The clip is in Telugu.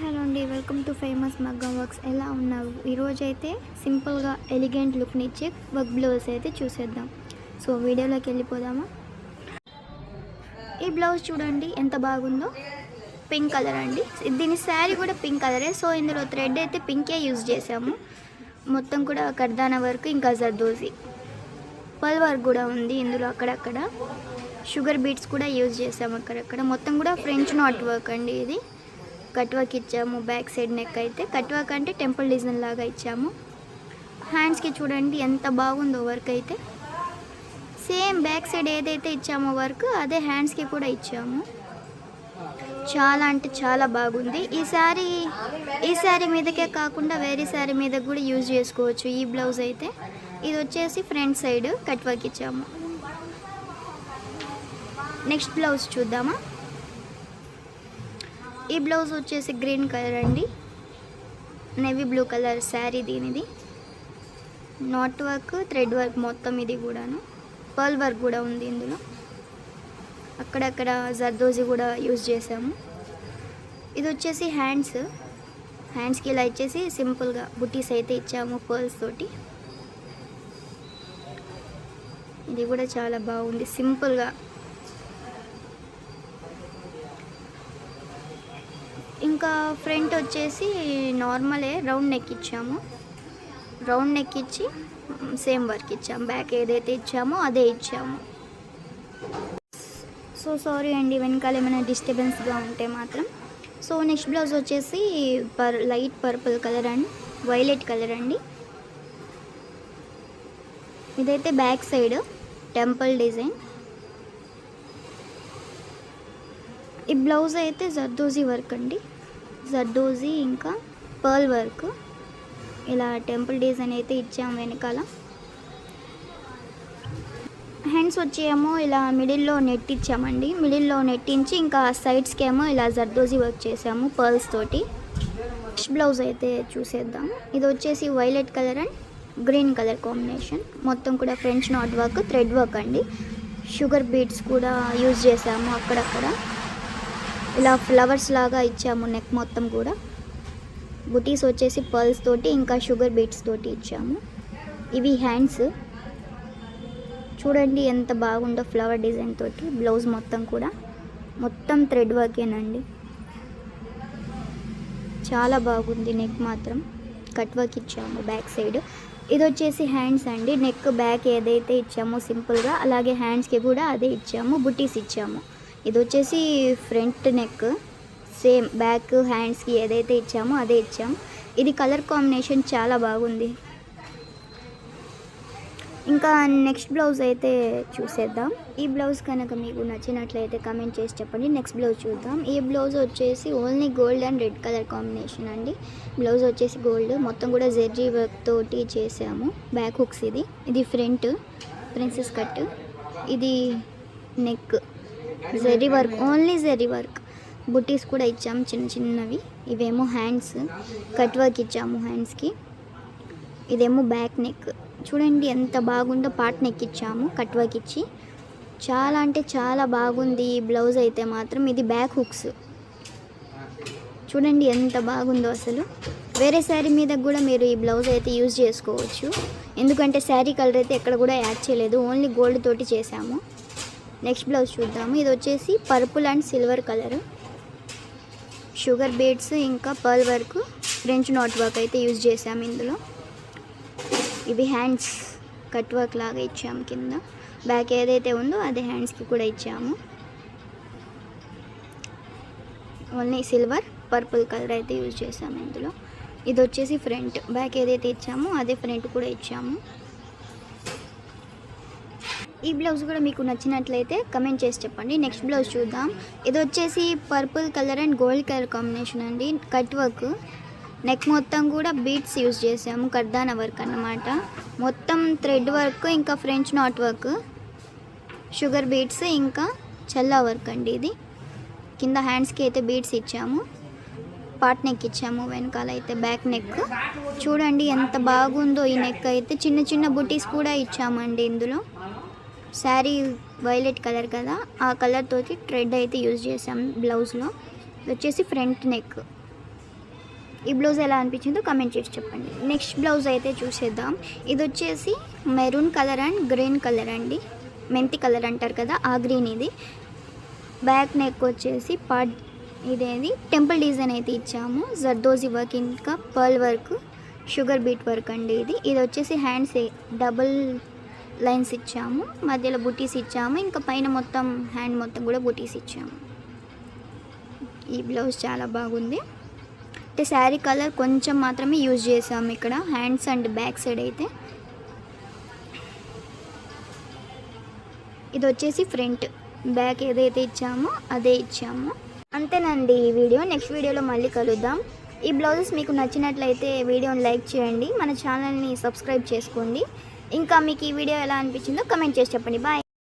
హలో అండి, వెల్కమ్ టు ఫేమస్ మగ్గం వర్క్స్. ఎలా ఉన్నారు? ఈరోజు అయితే సింపుల్గా ఎలిగెంట్ లుక్ని ఇచ్చే వర్క్ బ్లౌజ్ అయితే చూసేద్దాం. సో వీడియోలోకి వెళ్ళిపోదామా? ఈ బ్లౌజ్ చూడండి ఎంత బాగుందో. పింక్ కలర్ అండి. దీని శారీ కూడా పింక్ కలరే. సో ఇందులో థ్రెడ్ అయితే పింకే యూజ్ చేసాము. మొత్తం కూడా కర్దానా వర్క్, ఇంకా జర్దోజీ పల్ వర్క్ కూడా ఉంది ఇందులో. అక్కడక్కడ షుగర్ బీట్స్ కూడా యూజ్ చేసాము. అక్కడక్కడ మొత్తం కూడా ఫ్రెంచ్ నాట్ వర్క్ అండి. ఇది కట్ వర్క్ ఇచ్చాము. బ్యాక్ సైడ్ నెక్ అయితే కట్ వర్క్ అంటే టెంపుల్ డిజైన్ లాగా ఇచ్చాము. హ్యాండ్స్కి చూడండి ఎంత బాగుందో వర్క్ అయితే. సేమ్ బ్యాక్ సైడ్ ఏదైతే ఇచ్చామో వర్క్ అదే హ్యాండ్స్కి కూడా ఇచ్చాము. చాలా అంటే చాలా బాగుంది. ఈ శారీ మీదకే కాకుండా వేరే శారీ మీద కూడా యూజ్ చేసుకోవచ్చు ఈ బ్లౌజ్ అయితే. ఇది వచ్చేసి ఫ్రంట్ సైడ్ కట్ వర్క్ ఇచ్చాము. నెక్స్ట్ బ్లౌజ్ చూద్దామా? ఈ బ్లౌజ్ వచ్చేసి గ్రీన్ కలర్ అండి. నేవీ బ్లూ కలర్ శారీ దీనిది. నాట్ వర్క్, థ్రెడ్ వర్క్ మొత్తం ఇది కూడాను. పర్ల్ వర్క్ కూడా ఉంది ఇందులో. అక్కడక్కడ జర్దోజీ కూడా యూజ్ చేసాము. ఇది వచ్చేసి హ్యాండ్స్కి ఇలా ఇచ్చేసి సింపుల్గా బుటీస్ అయితే ఇచ్చాము పర్ల్స్ తోటి. ఇది కూడా చాలా బాగుంది సింపుల్గా. ఇంకా ఫ్రంట్ వచ్చేసి నార్మలే రౌండ్ నెక్ ఇచ్చాము. రౌండ్ నెక్ ఇచ్చి సేమ్ వర్క్ ఇచ్చాము. బ్యాక్ ఏదైతే ఇచ్చామో అదే ఇచ్చాము. సో సారీ అండి వెనకాల ఏమైనా డిస్టర్బెన్స్గా ఉంటే మాత్రం. సో నెక్స్ట్ బ్లౌజ్ వచ్చేసి light purple colour and violet colour అండి. ఇదైతే బ్యాక్ సైడ్ టెంపుల్ డిజైన్. ఈ బ్లౌజ్ అయితే జర్దోజీ వర్క్ అండి. జర్దోజీ ఇంకా పర్ల్ వర్క్. ఇలా టెంపుల్ డిజైన్ అయితే ఇచ్చాము వెనకాల. హ్యాండ్స్ వచ్చేమో ఇలా మిడిల్లో నెట్ ఇచ్చామండి. మిడిల్లో నెట్టించి ఇంకా సైడ్స్కి ఏమో ఇలా జర్దోజీ వర్క్ చేసాము పర్ల్స్ తోటి. నెక్స్ట్ బ్లౌజ్ అయితే చూసేద్దాం. ఇది వచ్చేసి violet colour and green colour combination. మొత్తం కూడా French knot work, thread work అండి. షుగర్ బీట్స్ కూడా యూజ్ చేసాము అక్కడక్కడ. ఇలా ఫ్లవర్స్ లాగా ఇచ్చాము నెక్ మొత్తం కూడా. బుటీస్ వచ్చేసి పర్ల్స్ తోటి ఇంకా షుగర్ బీట్స్ తోటి ఇచ్చాము. ఇవి హ్యాండ్స్ చూడండి ఎంత బాగుందో ఫ్లవర్ డిజైన్ తోటి. బ్లౌజ్ మొత్తం కూడా మొత్తం థ్రెడ్ వర్కేనండి. చాలా బాగుంది. నెక్ మాత్రం కట్ వర్క్ ఇచ్చాము బ్యాక్ సైడ్. ఇది వచ్చేసి హ్యాండ్స్ అండి. నెక్ బ్యాక్ ఏదైతే ఇచ్చామో సింపుల్గా అలాగే హ్యాండ్స్కి కూడా అదే ఇచ్చాము. బుటీస్ ఇచ్చాము. ఇది వచ్చేసి ఫ్రంట్ నెక్. సేమ్ బ్యాక్ హ్యాండ్స్కి ఏదైతే ఇచ్చామో అదే ఇచ్చాము. ఇది కలర్ కాంబినేషన్ చాలా బాగుంది. ఇంకా నెక్స్ట్ బ్లౌజ్ అయితే చూసేద్దాం. ఈ బ్లౌజ్ కనుక మీకు నచ్చినట్లయితే కమెంట్ చేసి చెప్పండి. నెక్స్ట్ బ్లౌజ్ చూద్దాం. ఈ బ్లౌజ్ వచ్చేసి only gold and red colour combination అండి. బ్లౌజ్ వచ్చేసి గోల్డ్ మొత్తం కూడా జెర్రీ వర్క్ తోటి చేసాము. బ్యాక్ హుక్స్ ఇది ఫ్రంట్ ప్రిన్సెస్ కట్. ఇది neck Jerry work, only Jerry work. బుటీస్ కూడా ఇచ్చాము చిన్న చిన్నవి. ఇవేమో హ్యాండ్స్ కట్ వర్క్ ఇచ్చాము హ్యాండ్స్కి. ఇదేమో బ్యాక్ నెక్. చూడండి ఎంత బాగుందో. పార్ట్ నెక్ ఇచ్చాము కట్ వర్క్ ఇచ్చి. చాలా అంటే చాలా బాగుంది ఈ బ్లౌజ్ అయితే మాత్రం. ఇది బ్యాక్ హుక్స్ చూడండి ఎంత బాగుందో అసలు. వేరే శారీ మీద కూడా మీరు ఈ బ్లౌజ్ అయితే యూజ్ చేసుకోవచ్చు. ఎందుకంటే శారీ కలర్ అయితే ఎక్కడ కూడా యాడ్ చేయలేదు, ఓన్లీ గోల్డ్ తోటి చేసాము. నెక్స్ట్ బ్లౌజ్ చూద్దాము. ఇది వచ్చేసి purple and silver colour. Sugar beads ఇంకా pearl work, French knot work అయితే యూజ్ చేసాము ఇందులో. ఇవి హ్యాండ్స్ కట్ వర్క్ లాగా ఇచ్చాము కింద. బ్యాక్ ఏదైతే ఉందో అదే హ్యాండ్స్కి కూడా ఇచ్చాము. ఓన్లీ సిల్వర్ పర్పుల్ కలర్ అయితే యూజ్ చేసాము ఇందులో. ఇది వచ్చేసి ఫ్రంట్. బ్యాక్ ఏదైతే ఇచ్చామో అదే ఫ్రంట్ కూడా ఇచ్చాము. ఈ బ్లౌజ్ కూడా మీకు నచ్చినట్లయితే కమెంట్ చేసి చెప్పండి. నెక్స్ట్ బ్లౌజ్ చూద్దాం. ఇది వచ్చేసి purple colour and gold colour combination అండి. Cut work. నెక్ మొత్తం కూడా బీట్స్ యూజ్ చేసాము. కర్దానా వర్క్ అన్నమాట. మొత్తం థ్రెడ్ వర్క్ ఇంకా French knot work, sugar beads ఇంకా చల్లా వర్క్ అండి. ఇది కింద హ్యాండ్స్కి అయితే బీట్స్ ఇచ్చాము. పార్ట్ నెక్ ఇచ్చాము. వెనకాల అయితే బ్యాక్ నెక్. చూడండి ఎంత బాగుందో ఈ నెక్ అయితే. చిన్న చిన్న బుటీస్ కూడా ఇచ్చామండి ఇందులో. శారీ వైలెట్ కలర్ కదా, ఆ కలర్ తోటి థ్రెడ్ అయితే యూజ్ చేసాం బ్లౌజ్లో. ఇది వచ్చేసి ఫ్రంట్ నెక్. ఈ బ్లౌజ్ ఎలా అనిపించిందో కమెంట్ చేసి చెప్పండి. నెక్స్ట్ బ్లౌజ్ అయితే చూసేద్దాం. ఇది వచ్చేసి maroon colour and green colour అండి, మెంతి కలర్ అంటారు కదా, ఆ గ్రీన్. ఇది బ్యాక్ నెక్ వచ్చేసి ఇదేది టెంపుల్ డిజైన్ అయితే ఇచ్చాము. జర్దోజీ వర్క్, ఇంకా pearl work, sugar bead work అండి. ఇది వచ్చేసి హ్యాండ్స్ డబుల్ లైన్స్ ఇచ్చాము, మధ్యలో బుటీస్ ఇచ్చాము, ఇంకా పైన మొత్తం హ్యాండ్ మొత్తం కూడా బుటీస్ ఇచ్చాము. ఈ బ్లౌజ్ చాలా బాగుంది. అంటే శారీ కలర్ కొంచెం మాత్రమే యూజ్ చేసాము ఇక్కడ హ్యాండ్స్ అండ్ బ్యాక్ సైడ్ అయితే. ఇది వచ్చేసి ఫ్రంట్, బ్యాక్ ఏదైతే ఇచ్చామో అదే ఇచ్చాము. అంతేనండి ఈ వీడియో. నెక్స్ట్ వీడియోలో మళ్ళీ కలుద్దాం. ఈ బ్లౌజెస్ మీకు నచ్చినట్లయితే వీడియోని లైక్ చేయండి, మన ఛానల్ని సబ్స్క్రైబ్ చేసుకోండి. ఇంకా మీకు ఈ వీడియో ఎలా అనిపించిందో కమెంట్ చేసి చెప్పండి. బాయ్.